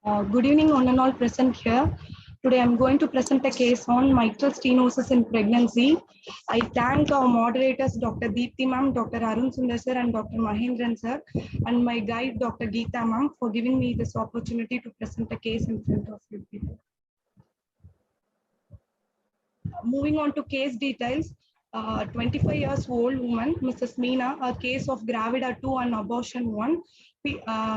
Good evening, one and all present here. Today I'm going to present a case on mitral stenosis in pregnancy. I thank our moderators, Dr. Deepthi ma'am, Dr. Arun Sundar sir, and Dr. Mahendran sir, and my guide, Dr. Geeta ma'am, for giving me this opportunity to present a case in front of you people. Moving on to case details. 25 years old woman, Mrs. Meena, a case of Gravida 2 and abortion 1,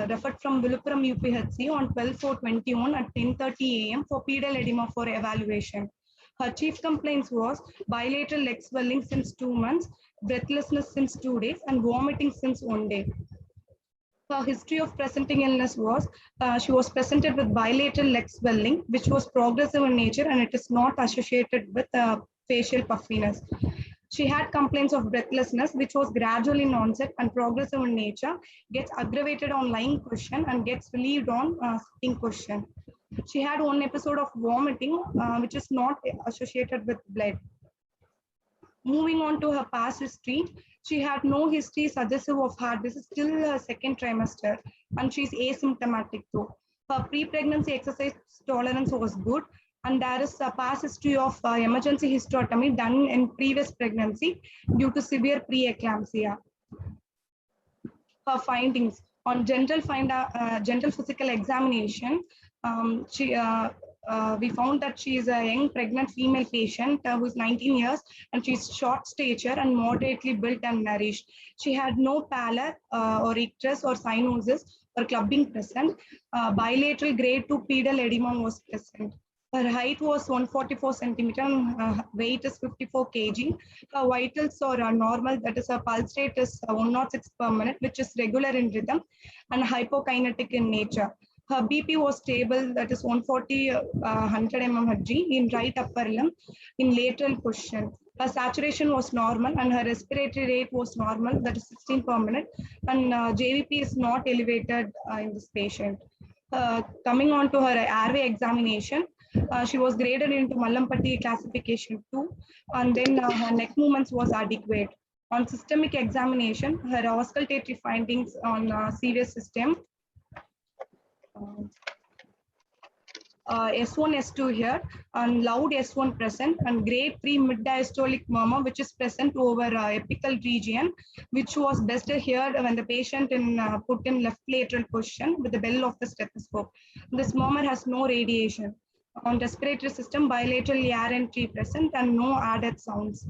referred from Viluppuram UPHC on 12/4/21 at 10:30 a.m. for pedal edema for evaluation. Her chief complaints was bilateral leg swelling since 2 months, breathlessness since 2 days, and vomiting since 1 day. Her history of presenting illness was she was presented with bilateral leg swelling, which was progressive in nature and it is not associated with facial puffiness. She had complaints of breathlessness, which was gradual in onset and progressive in nature, gets aggravated on lying position and gets relieved on sitting position. She had one episode of vomiting, which is not associated with blood. Moving on to her past history, she had no history suggestive of heart disease till her second trimester, and she's asymptomatic though. Her pre-pregnancy exercise tolerance was good, and there is a past history of emergency hysterectomy done in previous pregnancy due to severe preeclampsia. Her findings on general physical examination, we found that she is a young pregnant female patient who is 19 years and she's short stature and moderately built and nourished. She had no pallor or icterus or cyanosis or clubbing present. Bilateral grade 2 pedal edema was present. Her height was 144 centimeter and weight is 54 kg. Her vitals are normal, that is her pulse rate is 106 per minute, which is regular in rhythm and hypokinetic in nature. Her BP was stable, that is 140 100 mmHg in right upper limb in lateral position. Her saturation was normal and her respiratory rate was normal, that is 16 per minute, and JVP is not elevated in this patient. Coming on to her airway examination, she was graded into Mallampati classification 2, and then her neck movements was adequate. On systemic examination, her auscultatory findings on CV system, S1, S2 here, and loud S1 present, and grade 3 mid-diastolic murmur, which is present over apical region, which was best here when the patient put in left lateral position with the bell of the stethoscope. This murmur has no radiation. On respiratory system, bilateral air entry present and no added sounds.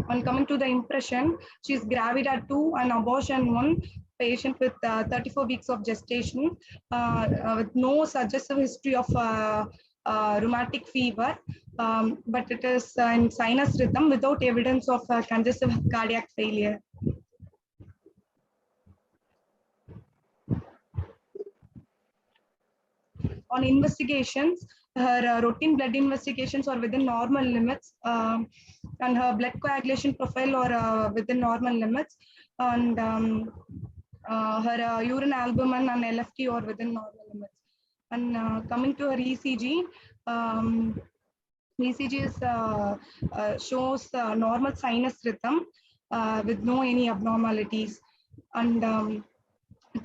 On coming to the impression, she is Gravida 2 and abortion 1, patient with 34 weeks of gestation, with no suggestive history of rheumatic fever, but it is in sinus rhythm without evidence of congestive cardiac failure. On investigations, her routine blood investigations are within normal limits, and her blood coagulation profile are within normal limits, and her urine albumin and LFT are within normal limits. And coming to her ECG, ECG is, shows normal sinus rhythm with no any abnormalities, and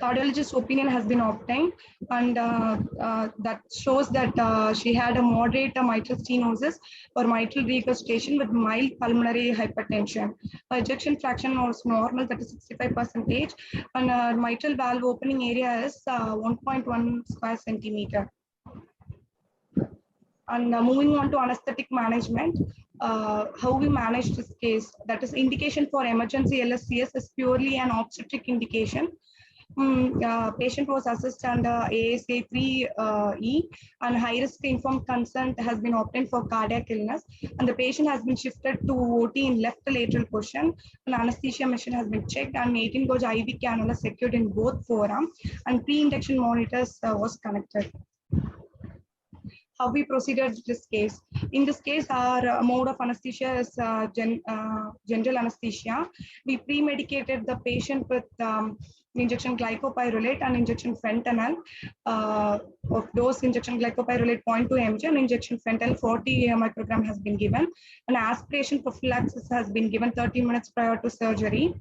cardiologist's opinion has been obtained, and that shows that she had a moderate mitral stenosis or mitral regurgitation with mild pulmonary hypertension. Her ejection fraction was normal, that is 65%, and her mitral valve opening area is 1.1 square centimeter. And moving on to anesthetic management, how we manage this case, that is indication for emergency LSCS is purely an obstetric indication. Patient was assessed under ASA 3E and high risk informed consent has been obtained for cardiac illness, and the patient has been shifted to OT in left lateral position, and anesthesia machine has been checked, and 18 gauge IV cannula secured in both forearm, and pre-induction monitors was connected. How we proceeded this case. In this case, our mode of anesthesia is general anesthesia. We pre-medicated the patient with injection glycopyrrolate and injection fentanyl. Of dose injection glycopyrrolate 0.2 mg and injection fentanyl 40 microgram has been given. An aspiration prophylaxis has been given 30 minutes prior to surgery.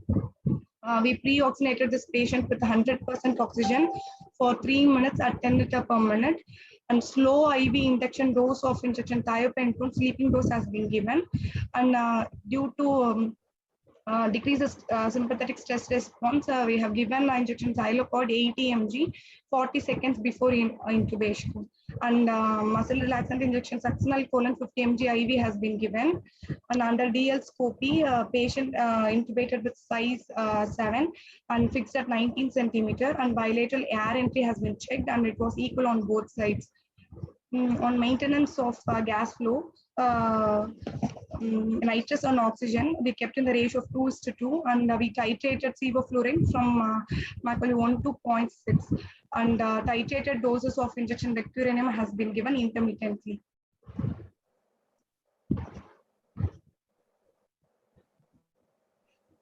We pre-oxygenated this patient with 100% oxygen for 3 minutes at 10 liters per minute. And slow IV injection dose of injection thiopental sleeping dose has been given. And due to decreases sympathetic stress response, we have given injection Xylocod 80 mg 40 seconds before intubation. And muscle relaxant injection succinylcholine 50 mg IV has been given. And under DL scopy, patient intubated with size 7 and fixed at 19 centimeter, and bilateral air entry has been checked and it was equal on both sides. On maintenance of gas flow, nitrous and oxygen, we kept in the ratio of 2:2, and we titrated sevoflurane from Macaulay 1 to 0.6, and titrated doses of injection vecuronium has been given intermittently.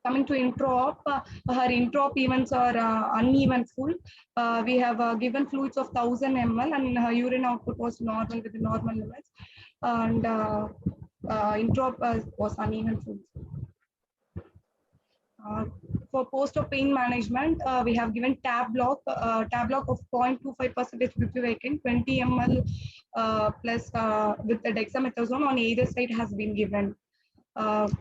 Coming to intra-op, her intra-op events are uneventful. We have given fluids of 1000 ml, and her urine output was normal with the normal levels, and intra-op was uneventful. For post-op pain management, we have given tab block of 0.25% bupivacaine, 20 ml plus with the dexamethasone on either side has been given.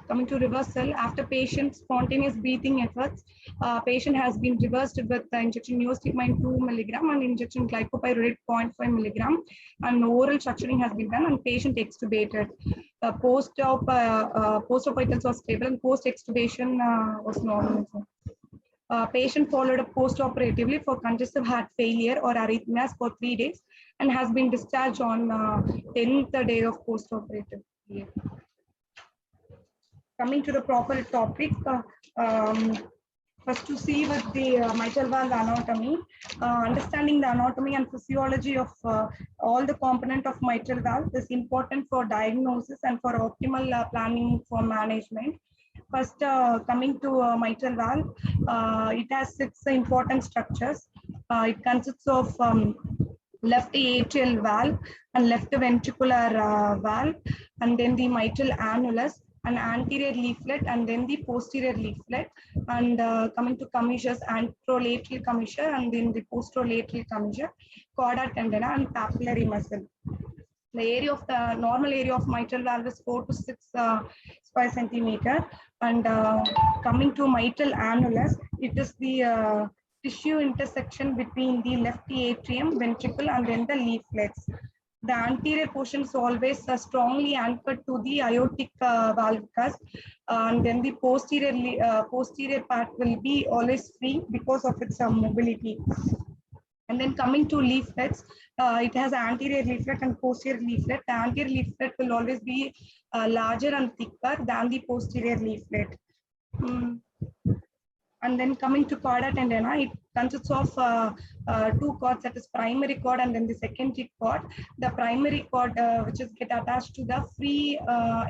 Coming to reversal, after patient spontaneous breathing efforts, patient has been reversed with the injection neostigmine 2 milligram and injection glycopyrrolate 0.5 milligram, and oral suctioning has been done and patient extubated. Post-op vitals was stable and post-extubation was normal. Patient followed up post-operatively for congestive heart failure or arrhythmias for 3 days and has been discharged on 10th day of post-operative period. Coming to the proper topic, first to see with the mitral valve anatomy, understanding the anatomy and physiology of all the component of mitral valve is important for diagnosis and for optimal planning for management. First, coming to mitral valve, it has 6 important structures. It consists of left atrial valve and left ventricular valve, and then the mitral annulus, an anterior leaflet, and then the posterior leaflet, and coming to commissures, anterolateral commissure, and then the posterolateral commissure, chorda tendina, and papillary muscle. The area of the normal area of mitral valve is 4 to 6 square centimeter, and coming to mitral annulus, it is the tissue intersection between the left atrium, ventricle, and then the leaflets. The anterior portion is always strongly anchored to the aortic valve cusp, and then the posterior part will be always free because of its mobility. And then coming to leaflets, it has anterior leaflet and posterior leaflet. The anterior leaflet will always be larger and thicker than the posterior leaflet. And then coming to chorda tendina, it consists of 2 cords, that is primary cord and then the secondary cord. The primary cord which is get attached to the free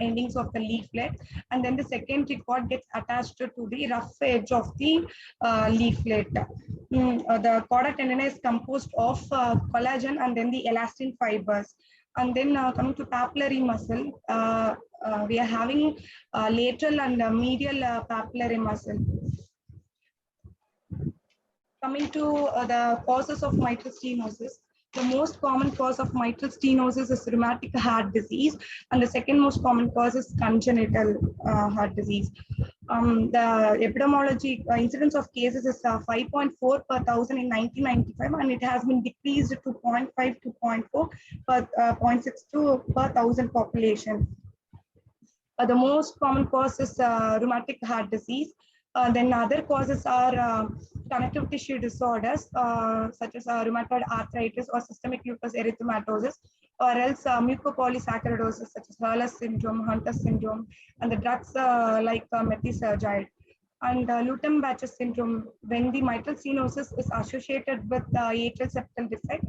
endings of the leaflet, and then the secondary cord gets attached to the rough edge of the leaflet. The chorda tendina is composed of collagen and then the elastin fibers. And then coming to papillary muscle, we are having lateral and medial papillary muscle. Coming to the causes of mitral stenosis, the most common cause of mitral stenosis is rheumatic heart disease, and the second most common cause is congenital heart disease. The epidemiology incidence of cases is 5.4 per 1,000 in 1995, and it has been decreased to 0.5 to 0.4 per 0.62 per 1,000 population. The most common cause is rheumatic heart disease. Then other causes are connective tissue disorders such as rheumatoid arthritis or systemic lupus erythematosus, or else mucopolysaccharidosis such as Hurler's syndrome, Hunter's syndrome, and the drugs like methisergide. And Lutem-Bach's syndrome, when the mitral stenosis is associated with atrial septal defect,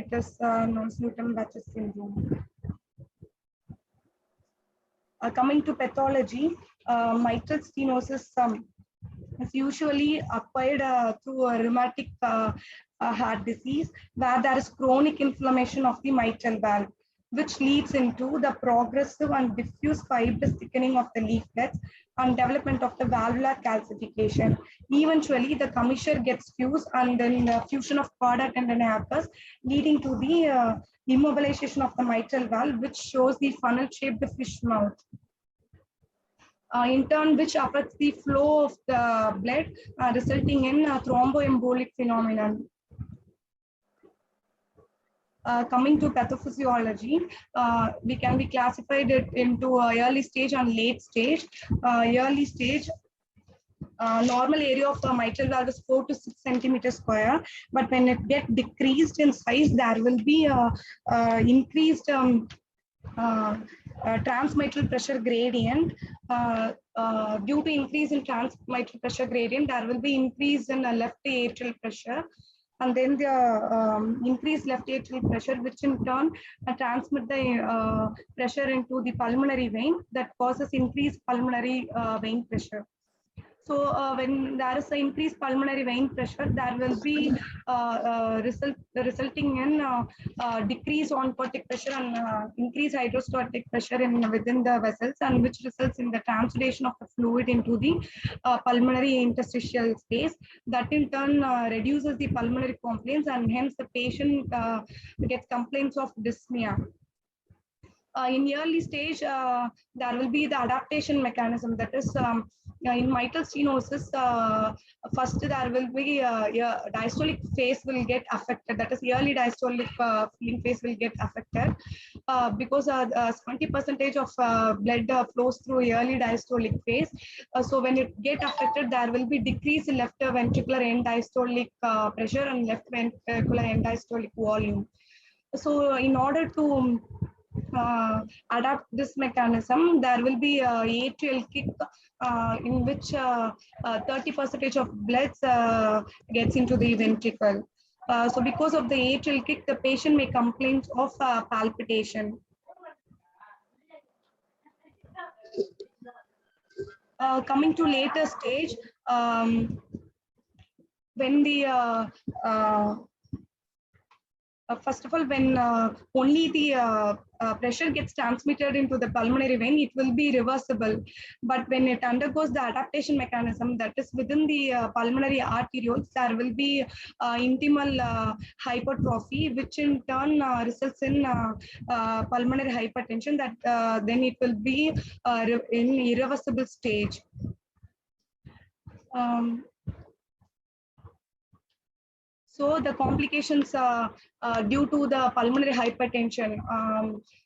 it is known as Lutem-Bach's syndrome. Coming to pathology, mitral stenosis is usually acquired through a rheumatic heart disease where there is chronic inflammation of the mitral valve. which leads into the progressive and diffuse fibrous thickening of the leaflets and development of the valvular calcification. Eventually, the commissure gets fused and then the fusion of chorda tendon occurs, leading to the immobilization of the mitral valve, which shows the funnel-shaped fish mouth. In turn, which affects the flow of the blood, resulting in thromboembolic phenomenon. Coming to pathophysiology, we can be classified it into early stage and late stage. Early stage, normal area of the mitral valve is 4 to 6 centimeters square, but when it gets decreased in size, there will be increased transmitral pressure gradient. Due to increase in transmitral pressure gradient, there will be increase in left atrial pressure, and then the increased left atrial pressure, which in turn transmit the pressure into the pulmonary vein, that causes increased pulmonary vein pressure. So when there is an increased pulmonary vein pressure, there will be resulting in decrease oncotic pressure and increased hydrostatic pressure within the vessels, and which results in the transudation of the fluid into the pulmonary interstitial space. That in turn reduces the pulmonary complaints, and hence the patient gets complaints of dyspnea. In early stage, there will be the adaptation mechanism, that is in mitral stenosis, first there will be diastolic phase will get affected, that is early diastolic filling phase will get affected because 20% of blood flows through early diastolic phase. So when it get affected, there will be decrease in left ventricular end diastolic pressure and left ventricular end diastolic volume. So in order to adapt this mechanism, there will be atrial kick in which 30% of blood gets into the ventricle. So because of the atrial kick, the patient may complain of palpitation. Coming to later stage, when the first of all, when only the pressure gets transmitted into the pulmonary vein, it will be reversible. But when it undergoes the adaptation mechanism, that is within the pulmonary arterioles, there will be intimal hypertrophy, which in turn results in pulmonary hypertension. That then it will be in irreversible stage. So the complications due to the pulmonary hypertension,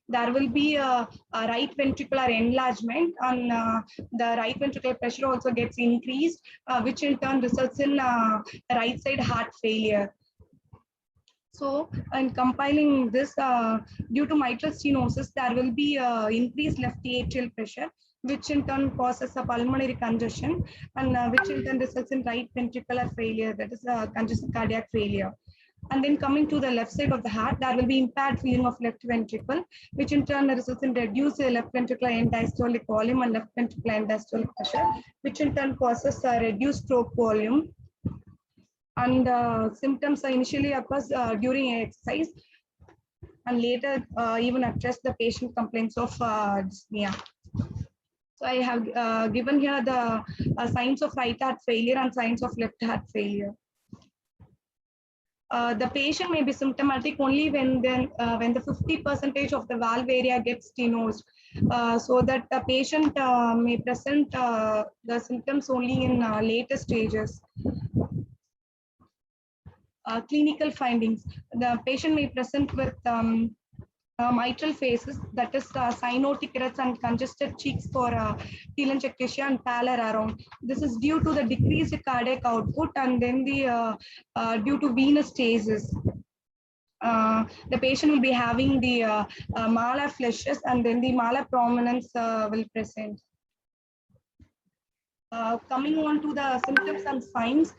there will be a right ventricular enlargement, and the right ventricular pressure also gets increased, which in turn results in right side heart failure. So, in compiling this, due to mitral stenosis, there will be increased left atrial pressure, which in turn causes a pulmonary congestion, and which in turn results in right ventricular failure, that is congestive cardiac failure. And then coming to the left side of the heart, there will be impaired filling of left ventricle, which in turn results in reduced left ventricular end diastolic volume and left ventricular end diastolic pressure, which in turn causes reduced stroke volume. And symptoms initially occurs during exercise, and later even address the patient complaints of dyspnea. So I have given here the signs of right heart failure and signs of left heart failure. The patient may be symptomatic only when the 50% of the valve area gets stenosed, so that the patient may present the symptoms only in later stages. Clinical findings: the patient may present with mitral phases, that is cyanotic reds and congested cheeks for telangiectasia and pallor around. This is due to the decreased cardiac output, and then the due to venous stasis. The patient will be having the malar flushes, and then the malar prominence will present. Coming on to the symptoms and signs.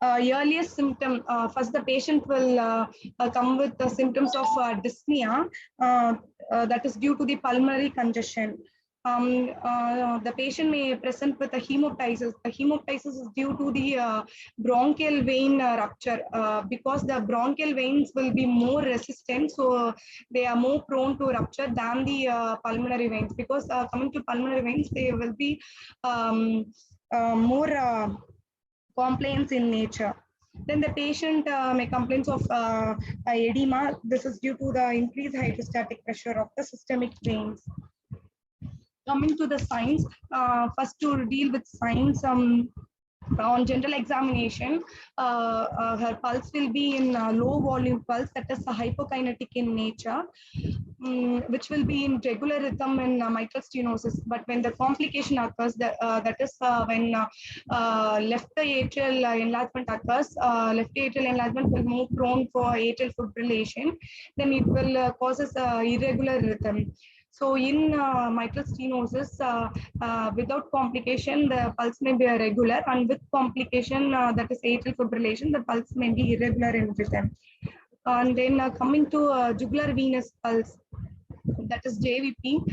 Earliest symptom, first the patient will come with the symptoms of dyspnea, that is due to the pulmonary congestion. The patient may present with a hemoptysis. The hemoptysis is due to the bronchial vein rupture because the bronchial veins will be more resistant, so they are more prone to rupture than the pulmonary veins. Because coming to pulmonary veins, they will be more complaints in nature. Then the patient may complain of edema. This is due to the increased hydrostatic pressure of the systemic veins. Coming to the signs, first to deal with signs, on general examination, her pulse will be in low volume pulse, that is hypokinetic in nature, which will be in regular rhythm in mitral stenosis. But when the complication occurs, that is when left atrial enlargement occurs, left atrial enlargement will more prone for atrial fibrillation, then it will causes irregular rhythm. So in mitral stenosis, without complication, the pulse may be irregular, and with complication, that is atrial fibrillation, the pulse may be irregular in rhythm. And then coming to jugular venous pulse, that is JVP.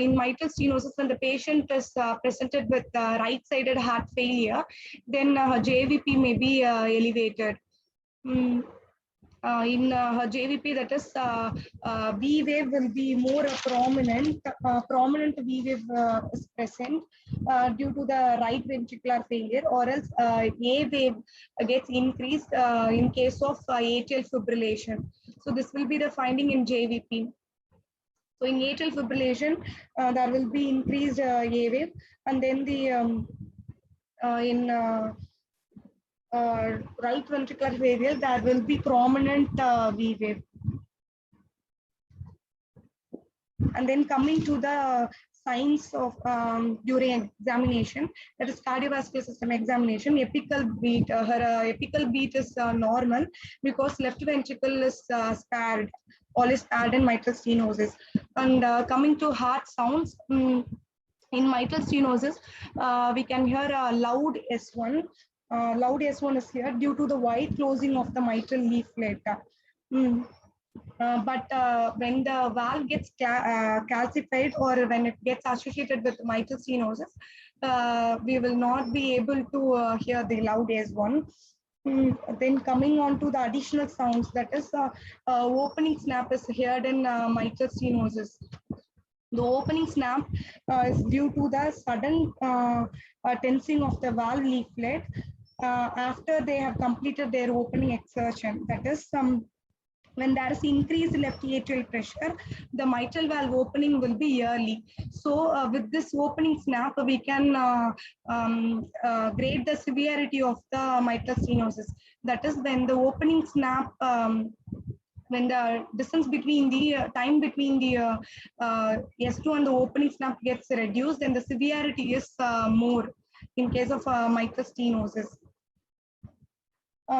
In mitral stenosis, when the patient is presented with right-sided heart failure, then JVP may be elevated. In her JVP, that is V wave will be more prominent. Prominent V wave is present due to the right ventricular failure, or else A wave gets increased in case of atrial fibrillation. So this will be the finding in JVP. So in atrial fibrillation, there will be increased A wave, and then the in right ventricular failure, there will be prominent V wave. And then coming to the signs of during examination, that is cardiovascular system examination, apical beat. Her apical beat is normal because left ventricle is spared, all is spared in mitral stenosis. And coming to heart sounds, in mitral stenosis, we can hear a loud S1. Loud S1 is here due to the wide closing of the mitral leaflet. But when the valve gets calcified, or when it gets associated with mitral stenosis, we will not be able to hear the loud S1. Then coming on to the additional sounds, that is opening snap is heard in mitral stenosis. The opening snap is due to the sudden tensing of the valve leaflet after they have completed their opening exertion. That is, when there is increased left atrial pressure, the mitral valve opening will be early. So with this opening snap, we can grade the severity of the mitral stenosis. That is, when the opening snap, when the distance between the time between the S2 and the opening snap gets reduced, then the severity is more in case of mitral stenosis.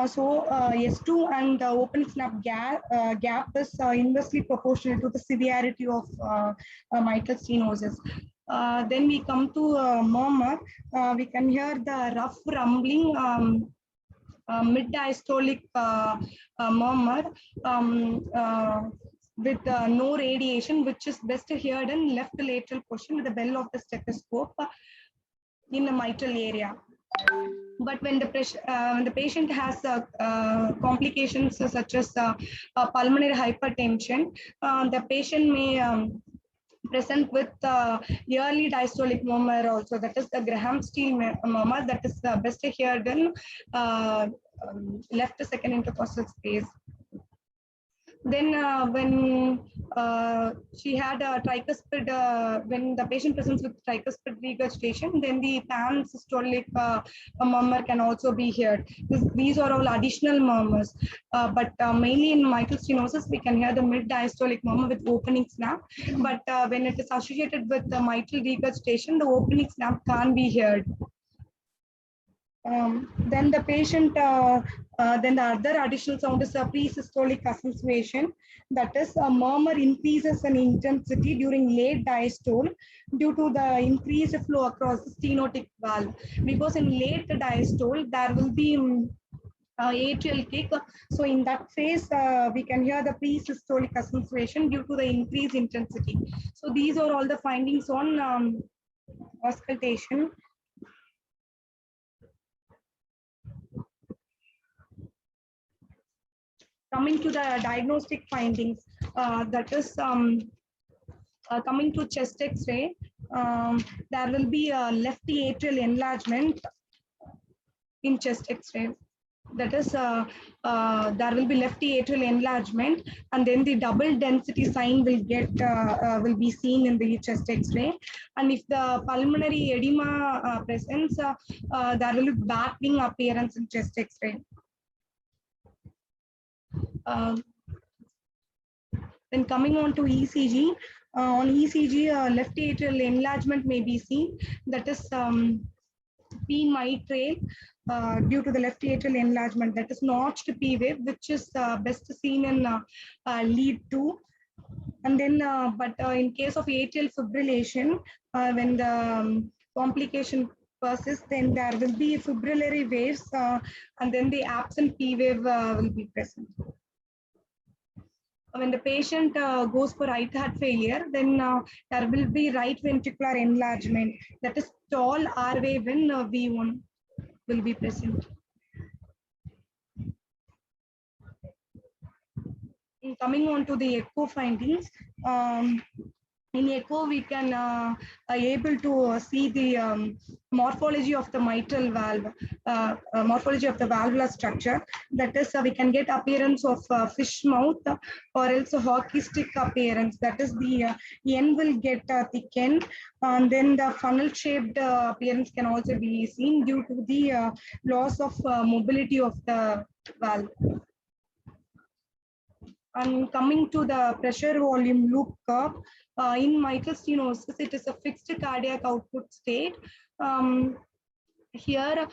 So S2 and the opening snap gap is inversely proportional to the severity of mitral stenosis. Then we come to murmur. We can hear the rough rumbling mid-diastolic murmur with no radiation, which is best heard in left lateral portion with the bell of the stethoscope in the mitral area. But when the patient has complications such as pulmonary hypertension, the patient may present with early diastolic murmur also. That is the Graham-Steele murmur, that is best heard in left second intercostal space. Then when she had a tricuspid, when the patient presents with tricuspid regurgitation, then the pan-systolic murmur can also be heard. These are all additional murmurs, but mainly in mitral stenosis, we can hear the mid-diastolic murmur with opening snap. But when it is associated with the mitral regurgitation, the opening snap can't be heard. Then the patient, then the other additional sound is a pre-systolic accentuation. That is, a murmur increases in intensity during late diastole due to the increased flow across the stenotic valve. Because in late diastole, there will be atrial kick. So in that phase, we can hear the pre-systolic acceleration due to the increased intensity. So these are all the findings on auscultation. Coming to the diagnostic findings, that is coming to chest X-ray, there will be a left atrial enlargement in chest X-ray. That is, there will be left atrial enlargement, and then the double density sign will be seen in the chest X-ray. And if the pulmonary edema presents, there will be battling appearance in chest X-ray. Then coming on to ECG, on ECG, left atrial enlargement may be seen. That is P mitral due to the left atrial enlargement. That is notched P wave, which is best seen in lead 2. And then, in case of atrial fibrillation, when the complication persists, then there will be fibrillary waves, and then the absent P wave will be present. When the patient goes for right heart failure, then there will be right ventricular enlargement. That is tall R wave in V1 will be present. Coming on to the echo findings, in echo we can able to see the morphology of the mitral valve, morphology of the valvular structure. That is, we can get appearance of fish mouth or else a hockey stick appearance. That is, the end will get thickened, and then the funnel shaped appearance can also be seen due to the loss of mobility of the valve. And coming to the pressure volume loop curve, in mitral stenosis, it is a fixed cardiac output state. Here,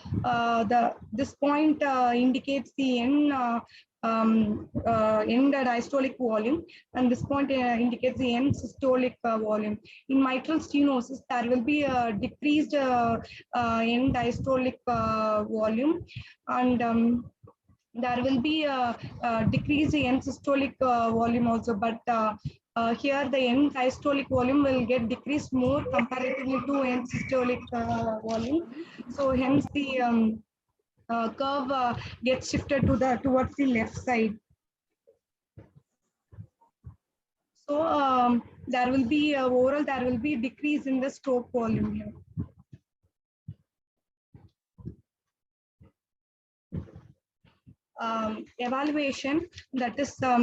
this point indicates the end diastolic volume, and this point indicates the end systolic volume. In mitral stenosis, there will be a decreased end diastolic volume, and there will be a decrease in systolic volume also, but here the end diastolic volume will get decreased more comparatively to end systolic volume. So hence the curve gets shifted to towards the left side. So there will be overall there will be decrease in the stroke volume here. Evaluation, that is a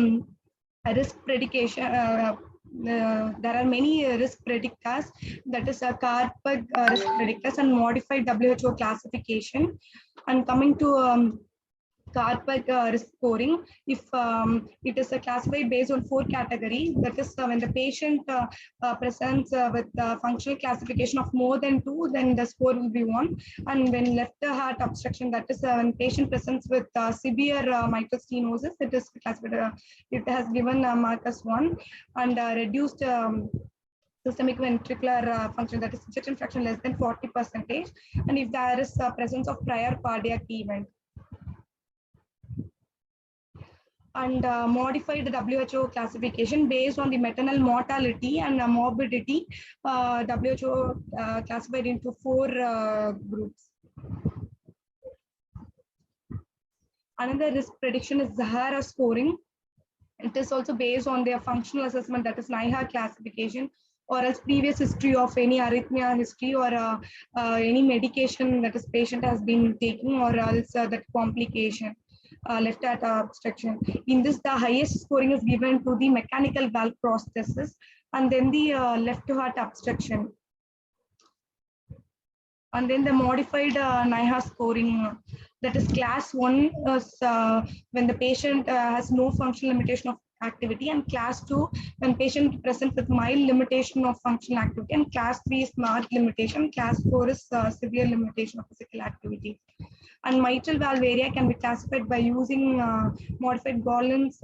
risk predication. There are many risk predictors, that is a Karpag risk predictors and modified WHO classification. And coming to Karpag risk scoring, if it is classified based on 4 categories, that is when the patient presents with functional classification of more than 2, then the score will be 1. And when left heart obstruction, that is when patient presents with severe mitral stenosis, it is classified, it has given mark as 1, and reduced systemic ventricular function, that is ejection fraction less than 40%, and if there is presence of prior cardiac event. And modified WHO classification based on the maternal mortality and morbidity. WHO classified into 4 groups. Another risk prediction is Zahara scoring. It is also based on their functional assessment, that is NIHA classification, or as previous history of any arrhythmia history, or any medication that is patient has been taking, or else that complication. Left heart obstruction. In this, the highest scoring is given to the mechanical valve prosthesis, and then the left heart obstruction. And then the modified NIHA scoring, that is class 1 is when the patient has no functional limitation of activity, and class 2 when patient presents with mild limitation of functional activity, and class 3 is marked limitation, class 4 is severe limitation of physical activity. And mitral valve area can be classified by using modified Gollin's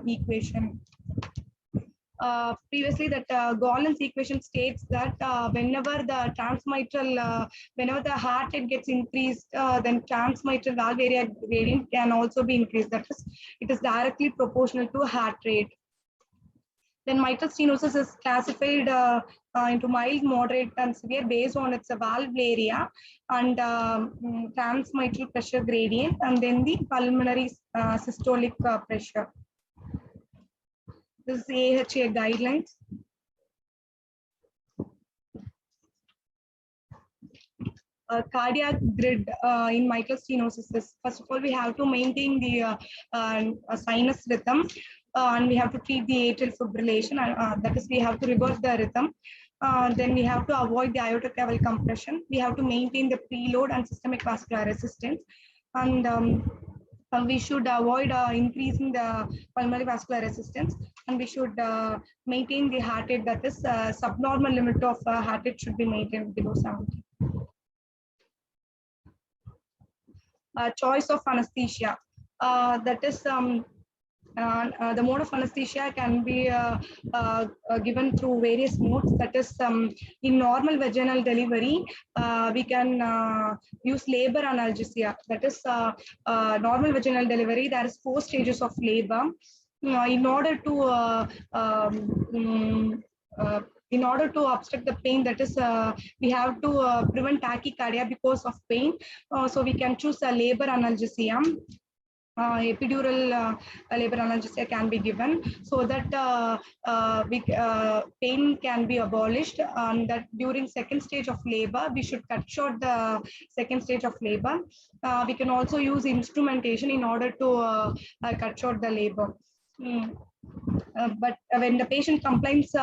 equation. previously that Gollan's equation states that whenever the transmitral, whenever the heart rate gets increased, then transmitral valve area gradient can also be increased. That is, it is directly proportional to heart rate. Then mitral stenosis is classified into mild, moderate, and severe based on its valve area and transmitral pressure gradient, and then the pulmonary systolic pressure. This is AHA guidelines. Cardiac grid in mitral stenosis is, first of all, we have to maintain the sinus rhythm, and we have to treat the atrial fibrillation. That is, we have to reverse the rhythm. Then we have to avoid the aortic caval compression. We have to maintain the preload and systemic vascular resistance. And we should avoid increasing the pulmonary vascular resistance, and we should maintain the heart rate, that is subnormal limit of heart rate should be maintained below 70. Choice of anesthesia, that is the mode of anesthesia can be given through various modes. That is, in normal vaginal delivery, we can use labor analgesia. That is, normal vaginal delivery, there is 4 stages of labor. In order to obstruct the pain, that is, we have to prevent tachycardia because of pain. So we can choose a labor analgesia. Epidural labor analgesia can be given, so that pain can be abolished, and that during second stage of labor we should cut short the second stage of labor. We can also use instrumentation in order to cut short the labor. But when the patient complains,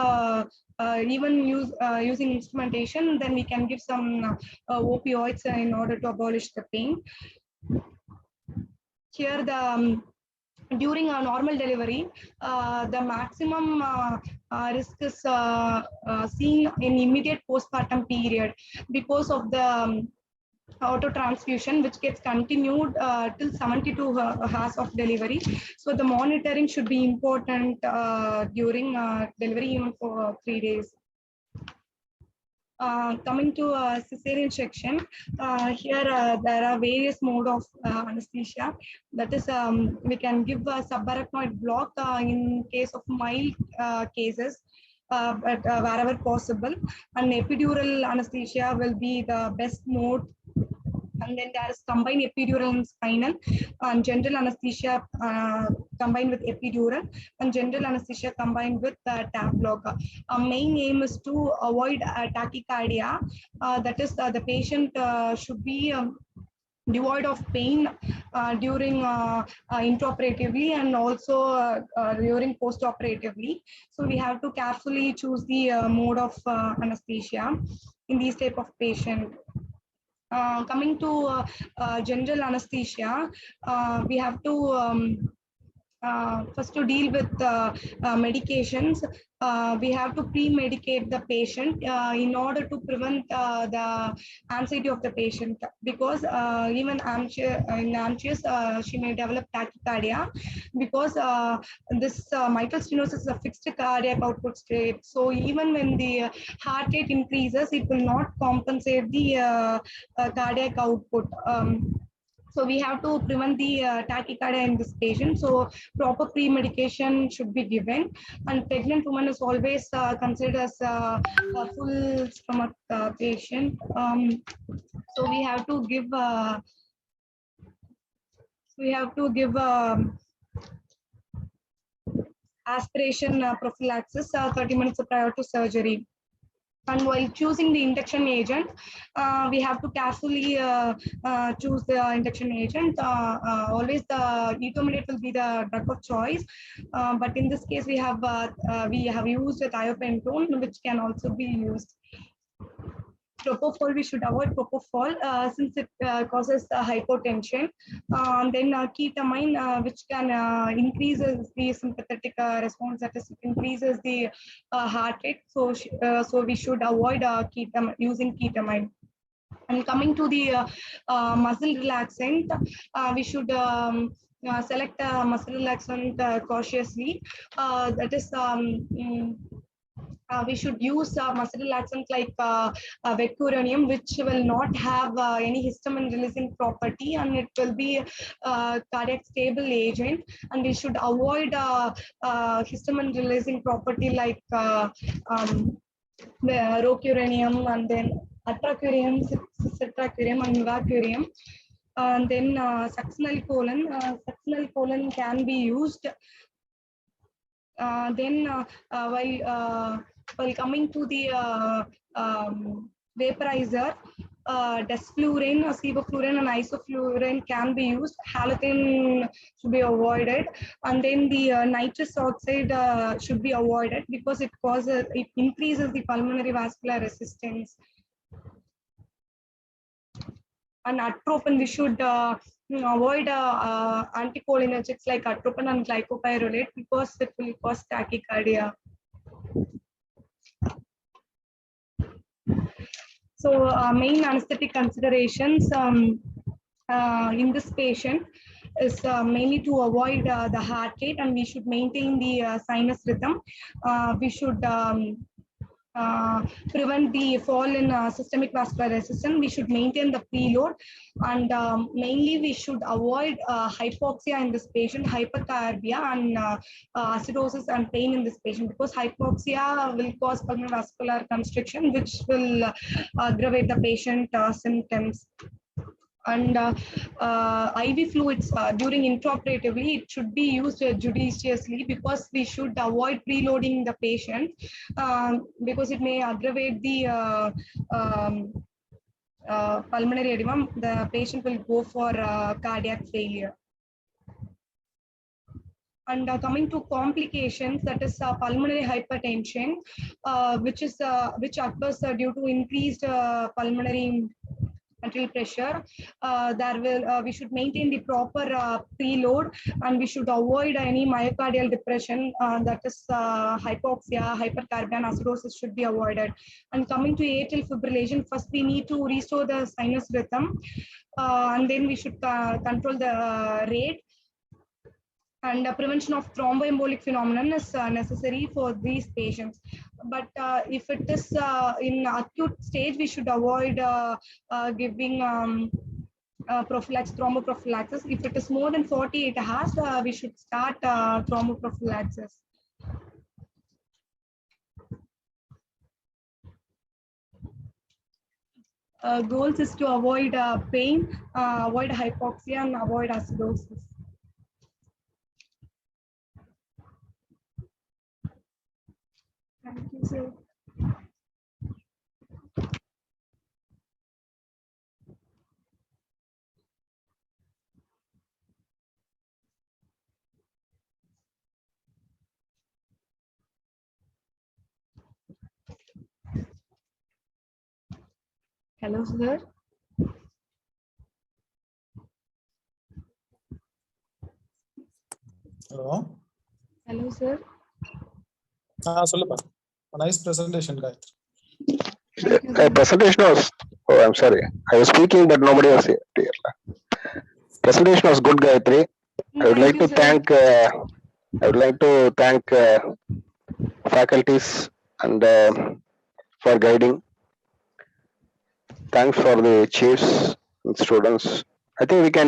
even using instrumentation, then we can give some opioids in order to abolish the pain. Here, during a normal delivery, the maximum risk is seen in immediate postpartum period because of the auto transfusion, which gets continued till 72 hours of delivery. So the monitoring should be important during delivery, even for 3 days. Coming to cesarean section, here there are various mode of anesthesia. That is, we can give a subarachnoid block in case of mild cases, but wherever possible. And epidural anesthesia will be the best mode. And then there is combined epidural and spinal, and general anesthesia combined with epidural, and general anesthesia combined with TAP block. Main aim is to avoid tachycardia. That is, the patient should be devoid of pain during intraoperatively and also during postoperatively. So we have to carefully choose the mode of anesthesia in these type of patient. Coming to general anesthesia, we have to first to deal with medications. We have to pre-medicate the patient in order to prevent the anxiety of the patient, because even anxious, she may develop tachycardia, because this mitral stenosis is a fixed cardiac output state. So even when the heart rate increases, it will not compensate the cardiac output. So we have to prevent the tachycardia in this patient. So proper pre-medication should be given. And pregnant woman is always considered as a full stomach patient. So we have to give aspiration prophylaxis 30 minutes prior to surgery. And while choosing the induction agent, we have to carefully choose the induction agent. Always the etomidape will be the drug of choice, but in this case we have used thiopentone, which can also be used. Propofol, we should avoid propofol since it causes hypotension. Then ketamine, which can increases the sympathetic response, that is, it increases the heart rate. So we should avoid using ketamine. And coming to the muscle relaxant, we should select muscle relaxant cautiously. That is, we should use muscle relaxant like vecuronium, which will not have any histamine releasing property, and it will be cardiac stable agent. And we should avoid histamine releasing property like rocuronium, and then atracurium, citracurium, and nivacurium. And then succinylcholine. Succinylcholine can be used. Then while coming to the vaporizer, desflurane, sevoflurane, and isoflurane can be used. Halothane should be avoided, and then the nitrous oxide should be avoided because it increases the pulmonary vascular resistance. And atropine, we should avoid anticholinergics like atropine and glycopyrrolate because it will cause tachycardia. So main anesthetic considerations in this patient is mainly to avoid the heart rate, and we should maintain the sinus rhythm. We should prevent the fall in systemic vascular resistance. We should maintain the preload, and mainly we should avoid hypoxia in this patient, hypercarbia, and acidosis and pain in this patient, because hypoxia will cause pulmonary vascular constriction, which will aggravate the patient symptoms. And IV fluids during intraoperatively, it should be used judiciously, because we should avoid preloading the patient because it may aggravate the pulmonary edema. The patient will go for cardiac failure. And coming to complications, that is pulmonary hypertension, which occurs due to increased pulmonary arterial pressure. We should maintain the proper preload, and we should avoid any myocardial depression, that is hypoxia, hypercarbia, and acidosis should be avoided. And coming to atrial fibrillation, first we need to restore the sinus rhythm, and then we should control the rate. And prevention of thromboembolic phenomenon is necessary for these patients. But if it is in acute stage, we should avoid giving thromboprophylaxis. If it is more than 48 hours, we should start thromboprophylaxis. Goals is to avoid pain, avoid hypoxia, and avoid acidosis. Thank you, sir. Hello, sir. Hello. Hello, sir. Nice presentation, Gayatri. Presentation was, oh, I'm sorry. I was speaking, but nobody was here. Presentation was good, Gayatri. I would like to thank faculties and for guiding. Thanks for the chiefs and students. I think we can